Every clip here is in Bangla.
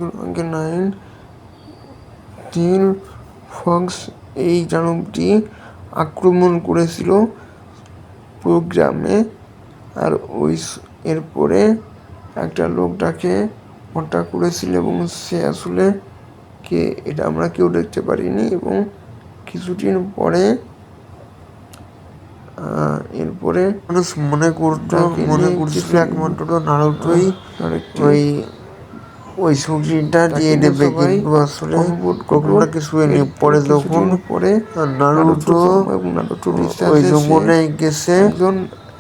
আগে 9 টিল ফক্স এই দানবটি আক্রমণ করেছিল প্রোগ্রামে, আর এরপরে একটা লোক তাকে হত্যা করেছিল এবং সে আসলে কে এটা আমরা কেউ দেখতে পারিনি। এবং কিছুদিন পরে এরপরে মানুষ মনে করছিল একমাত্র নারুটোই ওই শক্তিটা দিয়ে দেবে, কিন্তু আসলে ঘটনা কিছু হয়নি। পরে যখন নারুটো ওই জঙ্গলে গেছে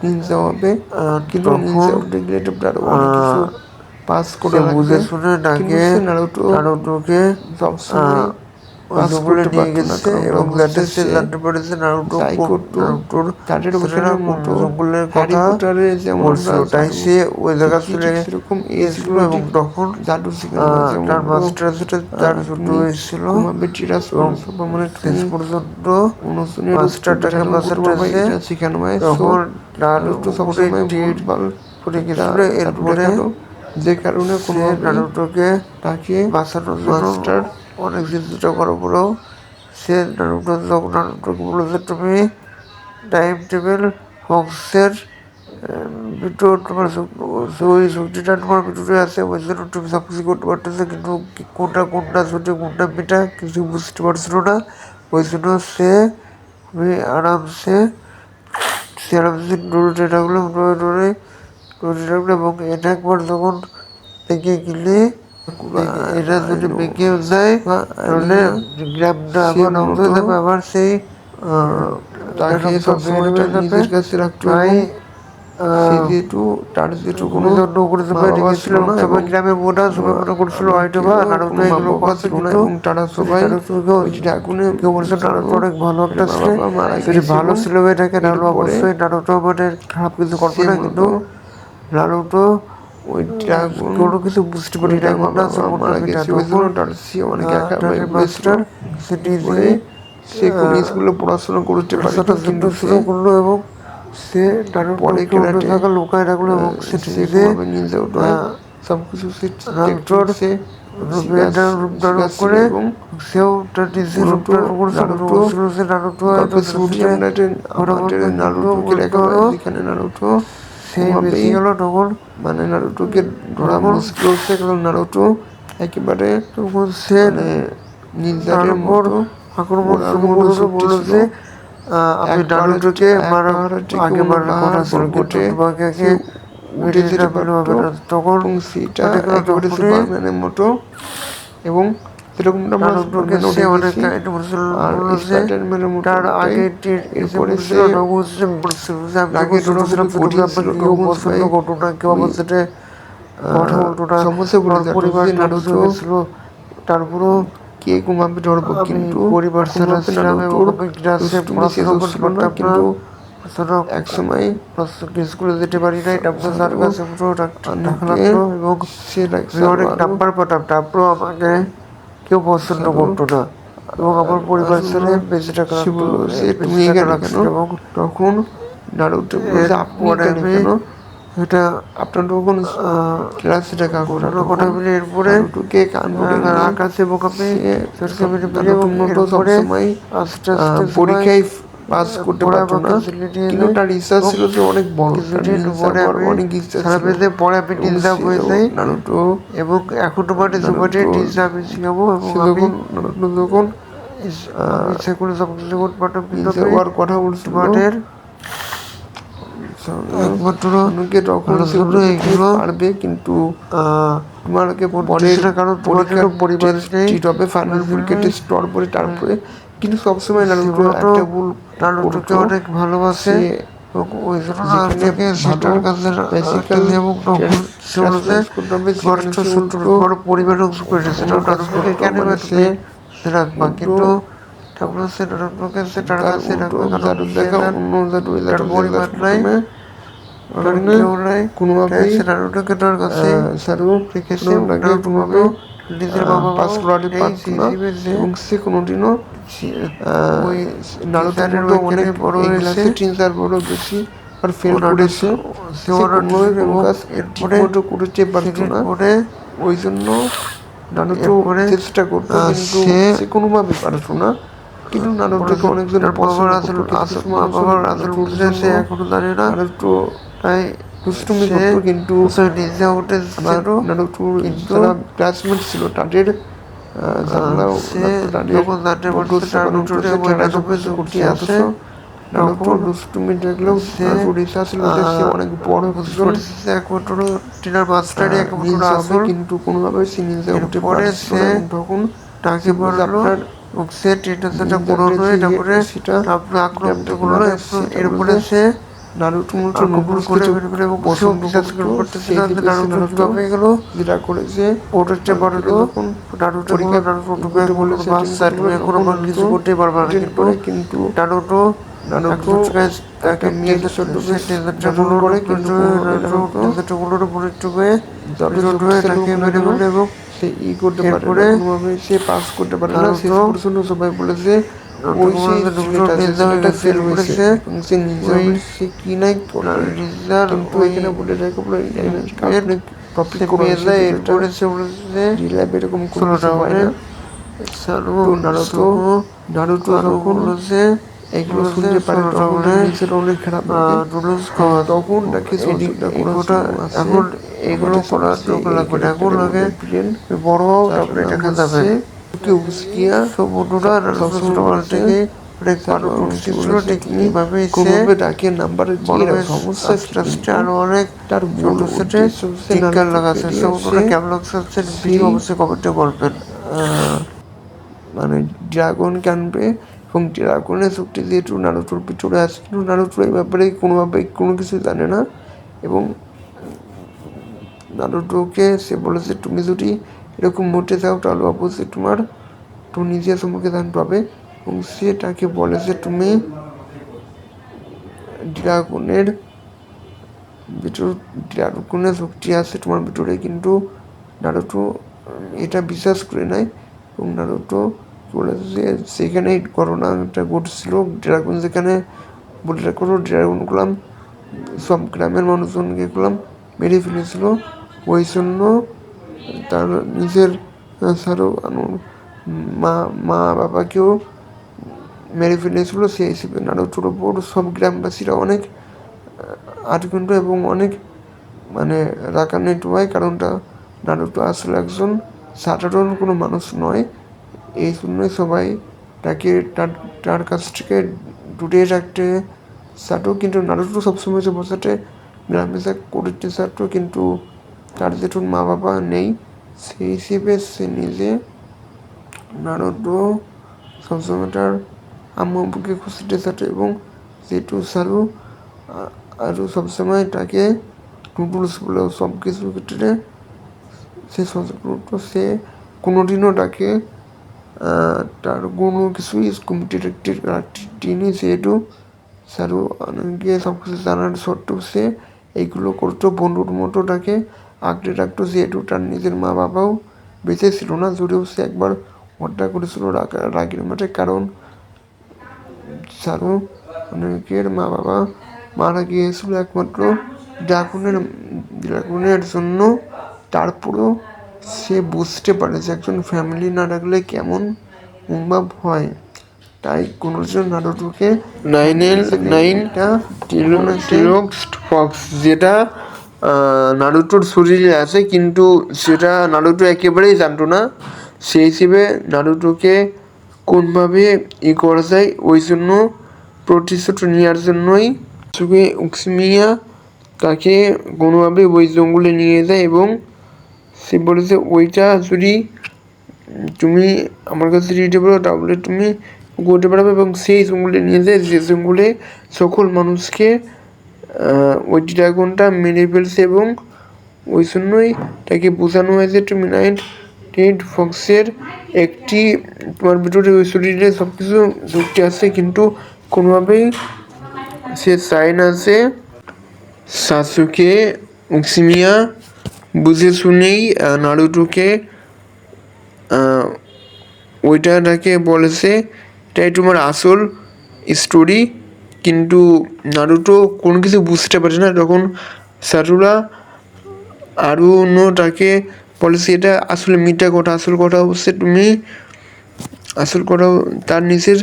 নিনজা হবে, কিন্তু নিনজা হতে গেলে অনেক কিছু পাস করে বুঝে শুনে তাকে নারুটোকে সবসময় পাস জঙ্গলে করতে নিয়ে পারতো না, গেছে এবং সে জানতে পেরেছে নারুটোর তাদের ওখানে মতো জঙ্গলের হ্যারি কথা পটারের যেমন বলছিল, তাই সে ওই জায়গা চলে সেরকম গেছিল এবং তখন জাদু তার মাস্টারের সাথে তার যুদ্ধ হয়েছিল এবং শেষ পর্যন্ত মাস্টার তাকে বাঁচাতে শেখানো হয়। তখন নারুটো সবসময় ভুলভাল পড়ে গেছিল। এরপরে যে কারণে সে নারুটোকে তাকে বাঁচানোর জন্য মাস্টার অনেক চেষ্টা করার পরেও সে নারুটোকে বলেছে, তুমি টাইম টেবিল ফক্সের ভিতর তোমার ওই শক্তিটা তোমার ভিতরে আছে, ওই জন্য তুমি সব কিছু করতে পারতেছো, কিন্তু কোনটা সত্যি কোনটা মিটা কিছু বুঝতে পারছিল না। ওই জন্য সে আরামসে দৌড়তে থাকলো এবং এটা একবার যখন পেকে গেলে এটা যদি পেকেও যায় তাহলে গ্রামটা আবার ধ্বংস হয়ে যাবে, আবার সেই তাকে সবসময় নিজের কাছে রাখতো। কোনো ছিল না এবং গ্রামের মোটা সবাই মনে করছিল হয়তো বা নারুটো এগুলো করছে, এবং তারা সবাই অনেক ভালো একটা ছেলে, যদি ভালো ছেলে হয়ে থাকে তাহলে অবশ্যই নারুটো আমাদের খারাপ কিছু করবে না, কিন্তু নারুটো ওই ড্রাগন কোনো কিছু বুঝতে পারি না, মারা গেছে। ওই জন্য তার সে অনেক একা হয়ে পড়েছিল। সে কোনো স্কুলে পড়াশোনা করতে পারতো, কিন্তু শুরু করলো এবং সে পরে কেরাটে থাকা লুকায় রাখলো এবং সে সবকিছু সে রূপদান করে এবং সেও তার নিজের রূপদান করছিল। সে নারুটো সেই বেশি গেল তখন মানে নারুটোকে ধরা মুশকিল হচ্ছে, কারণ নারুটো একেবারে তখন সে নিনজাদের মতো আক্রমণ শুরু করলো, বললো যে আমি নারুটোকে আগে মারার কথা ছিল, কিন্তু তোমাকে উঠে যেতে পারতো তখন সেটা একেবারে সুপারম্যানের মতো। এবং সেরকম তার আগে এরপরে সে ঘটনা কেউ আমার সাথে কথা বলতো না, পরিবার ছিল, তারপরও কে ঘুমাবে ধরবো, কিন্তু পরিবার ছাড়া ছিলাম এবং কিন্তু এক সময় স্কুলে যেতে পারি নাই, তারপর তার কাছে টাকা লাগতো এবং সে অনেক নাম্বার পেতাম, তারপরও আমাকে কেউ পছন্দ করতো না এবং আমার পরিবার ছেড়ে বেঁচে টাকা তুমি এবং তখন নারুটো কেন এটা আপনার তখন ক্লাসে টাকা কথা বলে এরপরে আকাশে এবং আমি সবসময় আস্তে আস্তে পরীক্ষায় পাস করতে পারতো না, কিন্তু তার ইচ্ছা ছিল যে অনেক বড়, অনেক ইচ্ছা ছিল। পরে আমি নিনজা হয়ে যাই নারুটো এবং এখন তোমাদের জীবনে নিনজা আমি শিখাবো এবং আমি যখন ইচ্ছা করে সব কিছু করতে পারতাম, কিন্তু কথা বলছি তোমাদের একমাত্র তখন এগুলো পারবে, কিন্তু তোমাকে কারণ তোমাদের পরিবার নেই ফাইনাল পরীক্ষাতে স্তর পরে তারপরে। কিন্তু সবসময় নারুটো একটা ভুল নারুটোকে অনেক ভালোবাসে এবং ওই জন্য নারুটোকে সেটার কাছে এবং তখন পরিবার ধ্বংস করে দিয়েছে, নারুটোকে কেন তুমি রাখবা, কিন্তু তারপরে সে নারুটোকে সেটার কাছে রাখবে, তার পরিবার নাই, কেউ নাই, কোনোভাবেই সে নারুটোকে তার কাছে রেখেছে। নারুটো নিজের বাবা পাস করাতে পারতো না এবং সে কোনোদিনও ওই নারুটোর মতো অনেক বড় হয়েছে, 3-4 বড় বেশি আর ফেল করেছে। সে কোনোভাবে কোনো কাজ ঠিকমতো করতে পারতো না, ওই জন্য নারুটো চেষ্টা করতো কিন্তু সে কোনোভাবে পারতো না। কিন্তু নারুটোকে অনেকজন পছন্দ করতো, কিন্তু সে এখনো জানে না। নারুটো তাই দুষ্টুমি করতো, কিন্তু নারুটোর যারা ক্লাসমেট ছিল তাদের ঝামেলাও অথচ নারুটো দুষ্টুমি দেখলেও নারুটোর ইচ্ছা ছিল যে সে অনেক বড় একজন কিন্তু কোনোভাবে সে নিনজা হতে পারছিল না। তখন তাকে বললো সে সেটা এরপরে সে নারুটো নুডলস কিছু পছন্দ করতো, যেটা করেছে পরীক্ষা বলেছে কিছু করতে পারবে না, কিন্তু নারুটো তাকে নিয়ে করে কিন্তু এবং সে করতে পারে না, কোনোভাবে সে পাস করতে পারে না। শেষ পর্যন্ত সবাই বলেছে ওই ছেলেটা ফেল হয়েছে, সে কি নাই কিন্তু এখানে বলে রেখে টপিক করে এরকম কোনো হয় না। নারুটো যখন এগুলো শুনতে পারে তখন নিজের অনেক খারাপ লাগে, তখন তাকে এখন এগুলো করার দরকার লাগবে না, এখন লাগে বড় তারপরে দেখা যাবে। মানে ড্রাগনকে আনবে এবং ড্রাগনের শক্তি যেহেতু নারুটোর ভিতরে আছে, কিন্তু নারুটো এই ব্যাপারে কোনোভাবে কোনো কিছু জানে না। এবং নারুটোকে সে বলেছে তুমি যদি এরকম মরতে চাও তাহলে অবশ্যই তো নিজের সম্পর্কে জানতে হবে। এবং সে তাকে বলেছে তুমি ড্রাগনের ড্রাগনের শক্তি আছে তোমার ভিতরে, কিন্তু নারুটো এটা বিশ্বাস করে নেয়। এবং নারুটো বলেছে যে সেখানে ঘটনাটা ঘটছিল, ড্রাগন যেখানে বলে করো ড্রাগনগুলো সব গ্রামের মানুষজনকে মেরে ফেলেছিল, ওই জন্য তার নিজের মা বাবাকেও মেরে ফেলেছিল। সেই হিসেবে নারুটোর ওপর সব গ্রামবাসীরা অনেক আটকণ্ঠ এবং অনেক মানে রাগান্বিত হয়, কারণটা নারুটো আসলে একজন সাধারণ কোনো মানুষ নয়। এই জন্যই সবাই তাকে তার কাছ থেকে দূরে রাখতে চাইতো। কিন্তু নারুটো সবসময় সবার সাথে মেলামেশা করতে চাইতো, কিন্তু তার যেহেতু মা বাবা নেই সেই হিসেবে সে নিজে নারুটো সবসময় তার আম্মু আব্বুকে খুশিতে চাইতো। এবং যেহেতু আরও সবসময় তাকে নুডলস বলে সব কিছুর ক্ষেত্রে সে কোনোদিনও তাকে তার কোনো কিছুই তিনি যেহেতু অনেকে সব কিছু জানার সত্ত্বেও সে এইগুলো করতো বন্ধুর মতো তাকে আঁকড়ে রাখতো, যেহেতু তার নিজের মা বাবাও বেঁচে ছিল না, যদিও সে একবার হত্যা করেছিল রাগের মাঠে, কারণ অনেকের মা বাবা মারা গিয়েছিল একমাত্র ড্রাগনের জন্য। তারপরেও সে বুঝতে পারে যে একজন ফ্যামিলি না রাখলে কেমন অনুভব হয়, তাই কোনোজন নারুটোকে ফক্স যেটা নারুটোর শরীরে আছে, কিন্তু সেটা নারুটো একেবারেই জানতো না। সেই হিসেবে নারুটোকে কোনভাবে করা যায় ওই জন্য প্রতিশোধ নেওয়ার জন্যই উক্সমিয়া তাকে কোনোভাবে ওই জঙ্গলে নিয়ে যায়। এবং সে বলেছে ওইটা যদি তুমি আমার কাছে দিতে পারো তাহলে তুমি করতে পারবে। এবং সেই জঙ্গলে নিয়ে যায়, যে জঙ্গলে সকল মানুষকে ওই ড্রাগনটা মেরে ফেলছে। এবং ওই জন্যই তাকে বোঝানো হয়েছে তুমি নাইট ফক্সের একটি তোমার ভিতরে ওই শরীরে সব কিছু যুক্তি আছে, কিন্তু কোনোভাবেই সে চায় না যে সাসুকে উক্সমিয়া বুঝে শুনেই নারুটোকে তাকে বলেছে এটাই তোমার আসল স্টোরি। কিন্তু নারুটো কোনো কিছু বুঝতে পারে না। তখন সাটুরা তাকে বলেছে এটা আসলে মিথ্যা কথা, আসল কথা হচ্ছে আসল কথা তার নিজের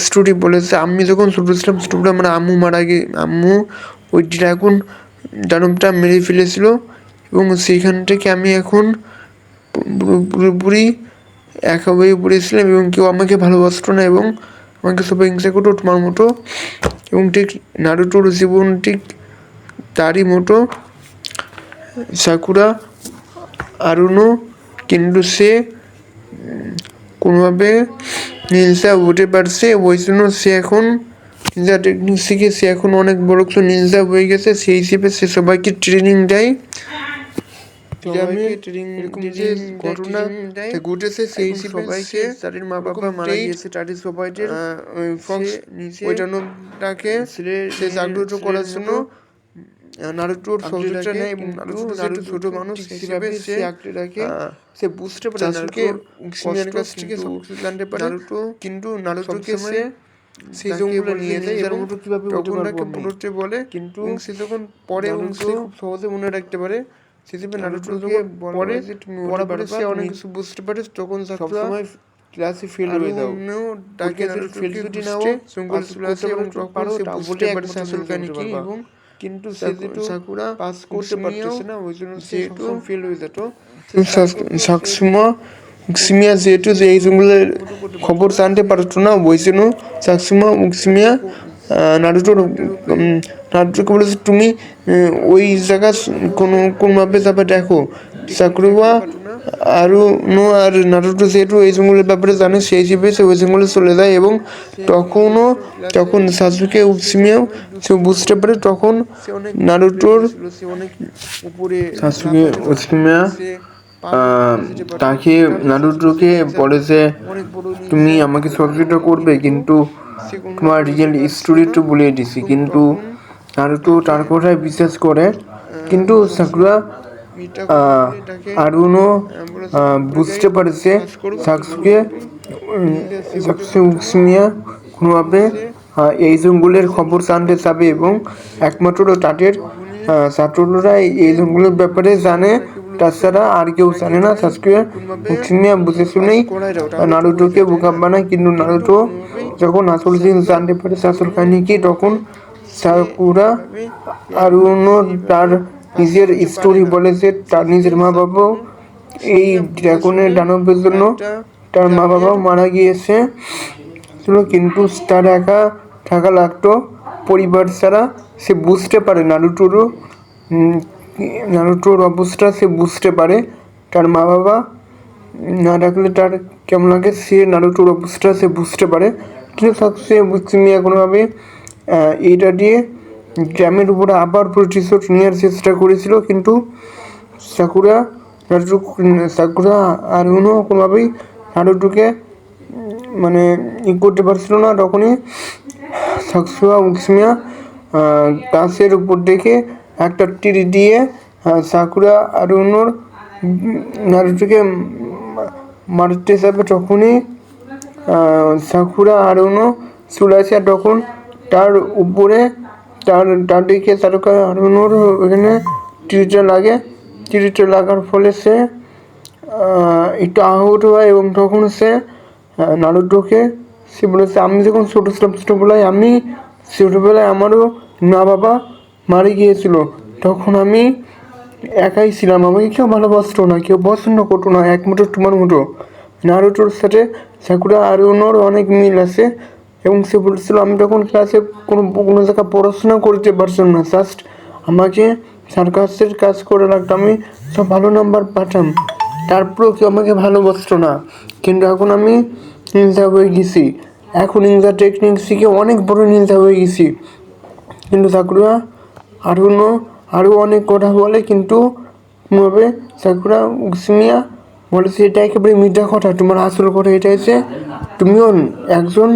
স্টোরি বলেছে। আমি যখন ছোটো ছিলাম, স্টোরিটা আমার আম্মু মারা গিয়ে আম্মু ওই ড্রাগন দানবটা মেরে ফেলেছিল, এবং সেইখান থেকে আমি এখন পুরোপুরি একা হয়ে পড়েছিলাম এবং কেউ আমাকে ভালোবাসতো না এবং আমাকে সবাই হিংসা করতো তোমার মতো। এবং ঠিক নারুটোর জীবন ঠিক তারই মতো, সাকুরা আরুনো, কিন্তু সে কোনোভাবে নিনজা হতে পারছে, ওই জন্য সে এখন নিনজা টেকনিক শিখে সে এখন অনেক বড় কিছু নিনজা হয়ে গেছে। সেই হিসেবে সে সবাইকে ট্রেনিং দেয়। যে ঘটনা ঘটেছে সেই হিসেবে সে তাদের মা বাবা মারা গিয়েছে, তাদের সবাইদের ওই দানবটাকে সে জাগ্রত করার জন্য নারুটোর সহযোগিতা নেয় এবং নারুটো ছোট মানুষ হিসেবে সে আঁকড়ে সে বুঝতে পারে নারুটোর উক্সিমিয়ার কাছ থেকে জানতে পারে নারুটো, কিন্তু নারুটোকে সে সেই জঙ্গলে নিয়ে যায় এবং তখন তাকে পড়তে বলে, কিন্তু সে যখন পরে এবং সে খুব সহজে মনে রাখতে পারে, সেজন্য নারুটোকে পরে পড়ার পরে সে অনেক কিছু বুঝতে পারে। তখন সবসময় ক্লাসে ফেল হয়ে যাও, তাকে ফেল যদি নাও জঙ্গল চলে আসে এবং তখন সে বুঝতে পারে আসল কাহিনী কি, এবং কিন্তু সে যেহেতু সাকুরা পাস করতে পারতেছে না, ওই জন্য যেহেতু ফেল হয়ে যেত। উক্সিমিয়া যেহেতু যে এই জঙ্গলের খবর জানতে পারতো না, ওই জন্য উক্সিমিয়া নারুটোকে বলেছে তুমি ওই জায়গা কোনোভাবে যাবে দেখো। সাকুরা আরুনো আর নারুটো যেহেতু এই জঙ্গলের ব্যাপারে জানে, সেই হিসেবে সে ওই জঙ্গলে চলে যায় এবং তখন সাসুকে উক্সিমিয়াও সে বুঝতে পারে, তখন নারুটোর সাসুকে উক্সিমিয়া তাকে নারুটোকে বলে যে তুমি আমাকে সহযোগিতা করবে, কিন্তু তোমার রিয়েল স্টোরি তো বলে দিছি। কিন্তু নারুটো তার কথায় বিশ্বাস করে, কিন্তু সাকুরা আরুনো বুঝতে পারছে সাকসুকে উক্সিমিয়া কোনোভাবে এই জঙ্গলের খবর জানতে চাবে এবং একমাত্র তাদের ছাত্ররা এই জঙ্গলের ব্যাপারে জানে, তাছাড়া আর কেউ জানে না। সাসুকে উক্সিমিয়া বুঝে শুনেই নারুটোকে বোকা বানায়, কিন্তু নারুটো যখন আসল জিনিস জানতে পারে আসল কাহিনী কি, তখন সাকুরা আরুনো তার নিজের স্টোরি বলে যে তার নিজের মা বাবাও এই ড্রাগনের দানবের জন্য তার মা বাবাও মারা গিয়েছে, কিন্তু তার একা থাকা লাগতো পরিবার ছাড়া। সে বুঝতে পারে নারুটোর অবস্থা, সে বুঝতে পারে তার মা বাবা না রাখলে তার কেমন লাগে, সে নারুটোর অবস্থা সে বুঝতে পারে। কিন্তু সে উক্সিমিয়া কোনোভাবে এইটা দিয়ে গ্রামের উপরে আবার প্রতিশোধ নেওয়ার চেষ্টা করেছিল, কিন্তু সাকুরা আরুনো কোনোভাবেই নারুটোকে মানে করতে পারছিল না। তখনই উক্সিমিয়া গাছের উপর দেখে একটা তীর দিয়ে সাকুরা আরুনোর নারুটোকে মারতে যাবে, তখনই সাকুরা আরুনো চলে আসে। তখন তার উপরে তার দিকে সাকুরা আরুনোর ওখানে তীরটা লাগার ফলে সে একটু আহত হয় এবং তখন সে নারুটোকে সে বলেছে আমি যখন ছোটোবেলায় আমারও মা বাবা মারা গিয়েছিল, তখন আমি একাই ছিলাম, আমাকে কেউ ভালোবাসতো না, কেউ পছন্দ করতো না, একমাত্র তোমার মতো। নারুটোর সাথে সাকুরা আরুনোর অনেক মিল আছে এবং সে বলেছিল আমি তখন ক্লাসে কোনো জায়গায় পড়াশোনা করতে পারছিলাম না, জাস্ট আমাকে সার্কাসের কাজ করে রাখতাম, আমি সব ভালো নাম্বার পাঠাম, তারপরেও কেউ আমাকে ভালোবাসতো না। কিন্তু এখন আমি নিনজা হয়ে গেছি, এখন নিনজা টেকনিক শিখে অনেক বড় নিনজা হয়ে গেছি। কিন্তু সাকুরা আরুনো আরও অনেক কথা বলে, কিন্তু কোনোভাবে সাকুরা উক্সিমিয়া বলেছে এটা একেবারে মিথ্যা কথা, তোমার আসল কথা এটা হচ্ছে তুমিও একজন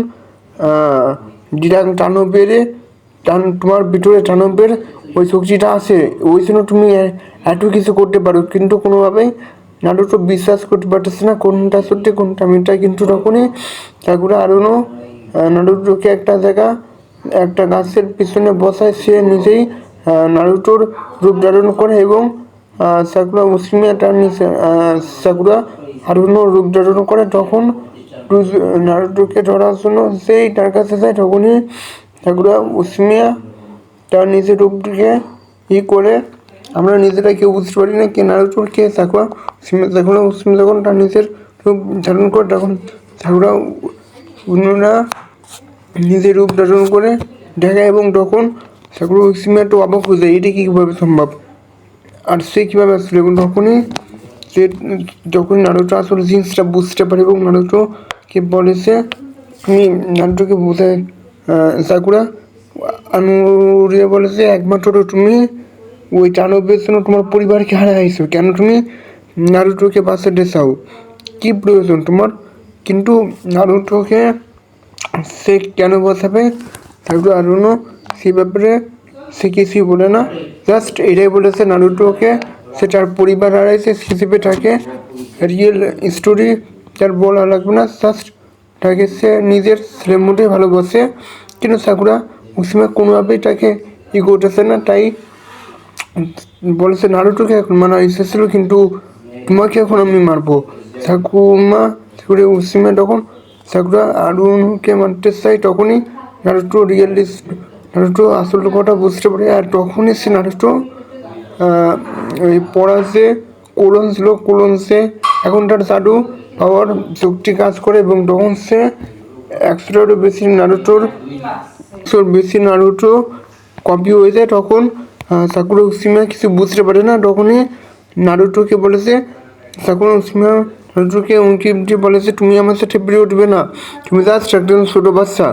তোমার ভিতরে দানবের ওই শক্তিটা আছে, ওই জন্য তুমি এত কিছু করতে পারো। কিন্তু কোনোভাবেই নারুটো বিশ্বাস করতে পারতেছে না কোনটা সত্যি কোনটা মিথ্যা। কিন্তু তখনই সাকুরা আরুনো নারুটোকে একটা গাছের পিছনে বসায়, সে নিজেই নারুটোর রূপ ধারণ করে এবং সাকুরা উসমিয়া তার নিচে সাকুরা হারুনো রূপ ধারণ করে, তখন নারুটোকে ধরার জন্য সেই তার কাছে যায়। তখনই সাকুরা উসমিয়া তার নিজের রূপটিকে করে, আমরা নিজেরা কেউ বুঝতে পারি না কে নারুটোর কে সাকুরা উসমিয়া যখন তার নিজের রূপ ধারণ করে, তখন সাকুরা অন্যরা নিজের রূপ ধারণ করে দেখায় এবং তখন সাকুরা উসমিয়া তো অবাক হয়ে যায়, এটি কীভাবে সম্ভব আর সে কীভাবে আসলে। এবং তখনই সে যখন নারুটো আসলে জিনিসটা বুঝতে পারে এবং নারুটোকে বলেছে, তুমি নারুটোকে বোঝায় সাকুরা আনুরিয়া বলেছে, একমাত্র তুমি ওই চানবের জন্য তোমার পরিবারকে হারাইছো, কেন তুমি নারুটোকে বাঁচাতে চাও, কী প্রয়োজন তোমার। কিন্তু নারুটোকে সে কেন বাঁচাবে সাকুরা আরুনো সেই ব্যাপারে সে কিছুই বলে না, জাস্ট এটাই বলেছে নারুটোকে সে তার পরিবার হারাইছে হিসেবে তাকে রিয়েল স্টোরি তার বলা লাগবে না, জাস্ট তাকে সে নিজের ছেলের মধ্যে ভালোবাসে। কিন্তু সাকুরা উসমিয়া কোনোভাবেই তাকে করতেছে না, তাই বলেছে নারুটোকে এখন মারা এসেছিলো, কিন্তু তোমাকে এখন আমি মারবো। সাকুরা উসমিয়া তখন সাকুরা আরুনোকে মারতে চাই, তখনই নারুটো আসল কথা বুঝতে পারে। আর তখনই সে নারুটো ওই পড়া যে কোলনসে এখন তার জাদু পাওয়ার শক্তি কাজ করে এবং তখন সে 100টারও বেশি নারুটো কপি হয়ে যায়। তখন সাকুরা উসমিয়া কিছু বুঝতে পারে না, তখনই নারুটোকে বলেছে, সাকুরা উসমিয়া নারুটোকে উনকি বলেছে, তুমি আমার সাথে বেড়ে উঠবে না, তুমি জাস্ট একজন ছোটো বাচ্চা।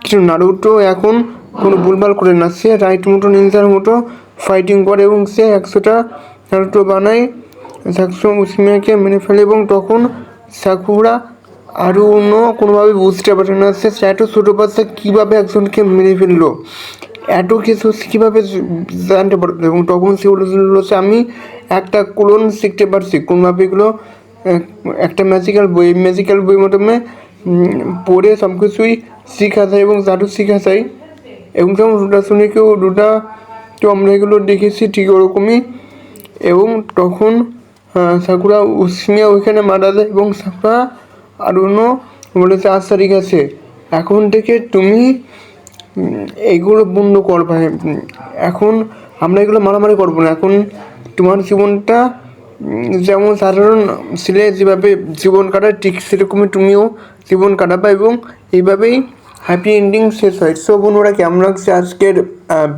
কিন্তু নারুটো এখন কোনো ভুলভাল করে না, সে রাইট মতো নিনজার মতো ফাইটিং করে এবং সে 100টা নারুটো বানায়, সাকুরা উসমিয়াকে মেরে ফেলে। এবং তখন সাকুরা আরুনো কোনোভাবে বুঝতে পারে না সে এত ছোটো বাচ্চা কীভাবে একজনকে মেরে ফেললো, এত কিছু কীভাবে জানতে পারবে। এবং তখন সে বলেছে, আমি একটা ক্লোন শিখতে পারছি কোনোভাবে, এগুলো একটা ম্যাজিক্যাল বই মাধ্যমে পড়ে সব কিছুই শেখা যায় এবং জাদু শেখা যায়। এবং যেমন রুডাসুনিকেও আমরা এগুলো দেখেছি ঠিক ওরকমই। এবং তখন সাকুরা উসমিয়া ওইখানে মারা যায় এবং সাকুরা আরুনো বলেছে, আচ্ছা ঠিক আছে, এখন থেকে তুমি এগুলো বন্ধ করবে, এখন আমরা এগুলো মারামারি করবো না, এখন তোমার জীবনটা যেমন সাধারণ ছেলে যেভাবে জীবন কাটায় ঠিক সেরকমই তুমিও জীবন কাটাবে এবং এইভাবেই হ্যাপি এন্ডিং শেষ হয়। সো বন্ধুরা কেমন লাগছে আজকের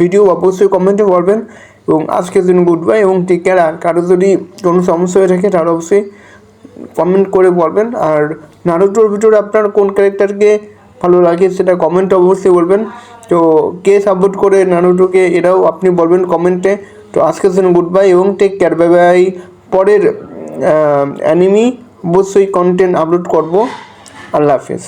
ভিডিও অবশ্যই কমেন্টে বলবেন এবং আজকের জন্য গুড বাই এবং টেক কেয়ার। আর কারো যদি কোনো সমস্যা হয়ে থাকে তাহলে অবশ্যই কমেন্ট করে বলবেন। আর নারুটোর ভিতরে আপনার কোন ক্যারেক্টারকে ভালো লাগে সেটা কমেন্টে অবশ্যই বলবেন। তো কে সাপোর্ট করে নারুটোকে এটাও আপনি বলবেন কমেন্টে। তো আজকের জন্য গুড বাই এবং টেক কেয়ার, বাই বাই। পরের অ্যানিমি অবশ্যই কন্টেন্ট আপলোড করব। আল্লাহ হাফেজ।